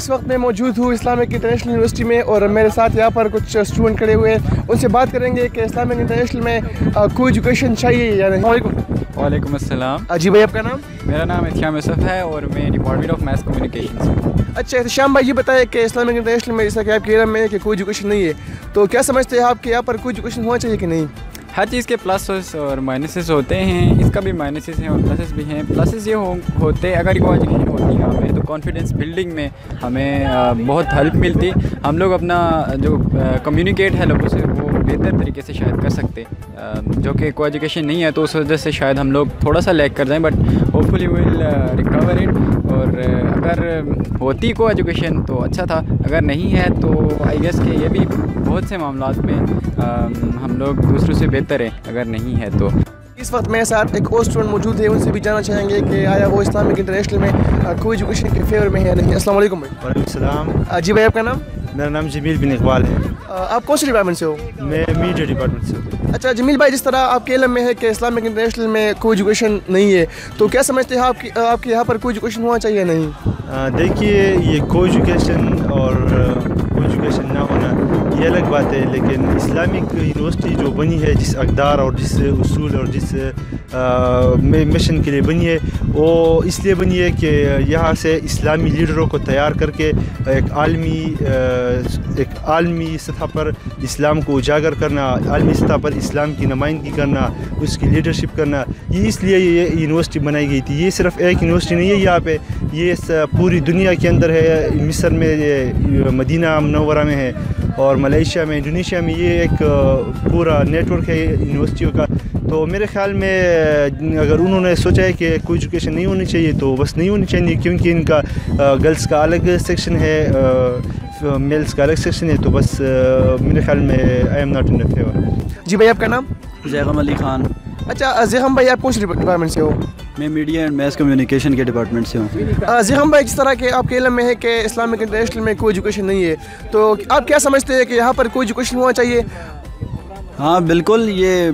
इस वक्त मैं मौजूद हूँ इस्लामिक इंटरनेशनल यूनिवर्सिटी में और मेरे साथ यहाँ पर कुछ स्टूडेंट खड़े हुए हैं। उनसे बात करेंगे कि इस्लामिक इंटरनेशनल में को एजुकेशन चाहिए या नहीं। वालेकुम अस्सलाम। जी भाई, आपका नाम? मेरा नाम इत्याम यूसुफ है और मैं डिपार्टमेंट ऑफ मैथ कम्युनिकेशन हूँ। अच्छा श्याम भाई, ये बताएं कि इस्लामिक इंटरनेशनल में जैसा कि आपके इल्म में है कि कोई एजुकेशन नहीं है, तो क्या समझते हैं आप कि यहाँ पर कोई एजुकेशन होना चाहिए कि नहीं? हर चीज़ के प्लस और माइनसेस होते हैं, इसका भी माइनसेस हैं और प्लसेस भी हैं। प्लसेस ये होते अगर कोई एजुकेशन होती है हमें तो कॉन्फिडेंस बिल्डिंग में हमें बहुत हेल्प मिलती। हम लोग अपना जो कम्युनिकेट है लोगों से वो बेहतर तरीके से शायद कर सकते, जो कि कोई एजुकेशन नहीं है तो उस वजह से शायद हम लोग थोड़ा सा लैग कर जाएं, but hopefully will recover it. और अगर होती को एजुकेशन तो अच्छा था, अगर नहीं है तो आई गेस कि ये भी बहुत से मामलात में हम लोग दूसरों से बेहतर हैं अगर नहीं है तो। इस वक्त मेरे साथ एक और स्टूडेंट मौजूद है, उनसे भी जानना चाहेंगे कि आया वो इस्लामिक इंटरनेशनल में कोई एजुकेशन के फेवर में है या नहीं। अस्सलाम वालेकुम भाई। वालेकुम सलाम। जी भाई, आपका नाम? मेरा नाम जमील बिन इकबाल है। आप कौन से डिपार्टमेंट से हो? मैं मीडिया डिपार्टमेंट से हूँ। अच्छा जमील भाई, जिस तरह आपके इल्म में है कि इस्लामिक इंटरनेशनल में कोई एजुकेशन नहीं है, तो क्या समझते हैं आपके यहाँ पर कोई एजुकेशन होना चाहिए या नहीं? देखिए, ये को एजुकेशन और को एजुकेशन ना होना ये अलग बात है, लेकिन इस्लामिक यूनिवर्सिटी जो बनी है, जिस अक़दार और जिस उसूल और जिस मिशन के लिए बनी है, वो इसलिए बनी है कि यहाँ से इस्लामी लीडरों को तैयार करके एक आलमी सतह पर इस्लाम को उजागर करना, आलमी सतह पर इस्लाम की नुमाइंदगी करना, उसकी लीडरशिप करना, ये इसलिए ये यूनिवर्सिटी बनाई गई थी। ये सिर्फ एक यूनिवर्सिटी नहीं है यहाँ पे, ये पूरी दुनिया के अंदर है। मिस्र में, ये मदीना मुनव्वरा में है और मलेशिया में, इंडोनेशिया में, ये एक पूरा नेटवर्क है यूनिवर्सिटियों का। तो मेरे ख्याल में अगर उन्होंने सोचा है कि कोई एजुकेशन नहीं होनी चाहिए तो बस नहीं होनी चाहिए, क्योंकि इनका गर्ल्स का अलग सेक्शन है, मेल्स का अलग सेक्शन है, तो बस मेरे ख्याल में I am not in the favour. जी भाई, आपका नाम? ज़ैगम अली खान। अच्छा ज़ैगम भाई, आप कौन से डिपार्टमेंट से हो? मैं मीडिया एंड मैथ कम्युनिकेशन के डिपार्टमेंट से हूँ। ज़ैगम भाई, जिस तरह के आपके इल्म में है कि इस्लामिक इंटरनेशनल में कोई एजुकेशन नहीं है, तो आप क्या समझते हैं कि यहाँ पर कोई एजुकेशन होना चाहिए? हाँ बिल्कुल, ये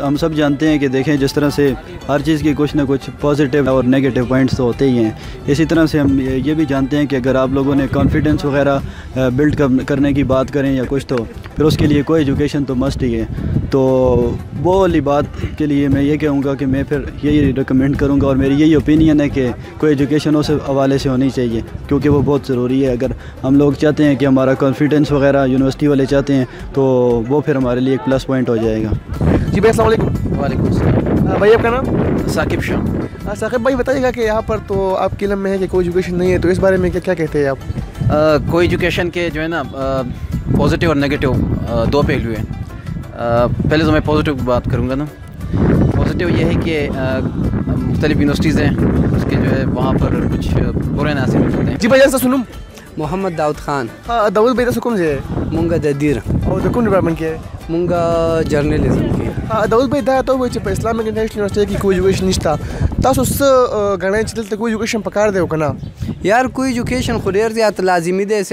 हम सब जानते हैं कि देखें जिस तरह से हर चीज़ की कुछ ना कुछ पॉजिटिव और नेगेटिव पॉइंट्स तो होते ही हैं, इसी तरह से हम ये भी जानते हैं कि अगर आप लोगों ने कॉन्फिडेंस वगैरह बिल्ड करने की बात करें या कुछ, तो फिर उसके लिए कोई एजुकेशन तो मस्ट ही है। तो वो वाली बात के लिए मैं ये कहूँगा कि मैं फिर यही रिकमेंड करूँगा और मेरी यही ओपिनियन है कि कोई एजुकेशन उस हवाले से होनी चाहिए, क्योंकि वो बहुत ज़रूरी है। अगर हम लोग चाहते हैं कि हमारा कॉन्फिडेंस वगैरह यूनिवर्सिटी वाले चाहते हैं तो वो फिर हमारे लिए एक प्लस पॉइंट हो जाएगा। जी भाई, अस्सलाम वालेकुम। वालेकुम सलाम। भाई, आपका नाम? साकिब शाह। साकिब भाई, बताइएगा कि यहाँ पर तो आपके इल्म में है कि कोई एजुकेशन नहीं है, तो इस बारे में क्या कहते हैं आप? कोई एजुकेशन के जो है ना पॉजिटिव और नेगेटिव दो पहलू हैं। पहले तो मैं पॉजिटिव की बात करूँगा ना। पॉजिटिव ये है कि मुख्तलिफ यूनिवर्सिटीज़ हैं, उसके जो है वहाँ पर कुछ बुरे नासिब होते हैं। जी भाई, जैसा सुनूँ। मोहम्मद दाऊद खान। हाँ दाऊद भाई, तो से मुंगा ददीर और कौन डिपार्टमेंट के? मुंगा जर्नलिज्म के। हाँ दाऊद भाई, तो वो इस्लामिक इंटरनेशनल यूनिवर्सिटी की कोई एजुकेशन निश्ता तासो उस गणे चलते कोई एजुकेशन पकड़ दे हो ना यार, कोई एजुकेशन खुदेर ज़्यादा लाजिमी दे।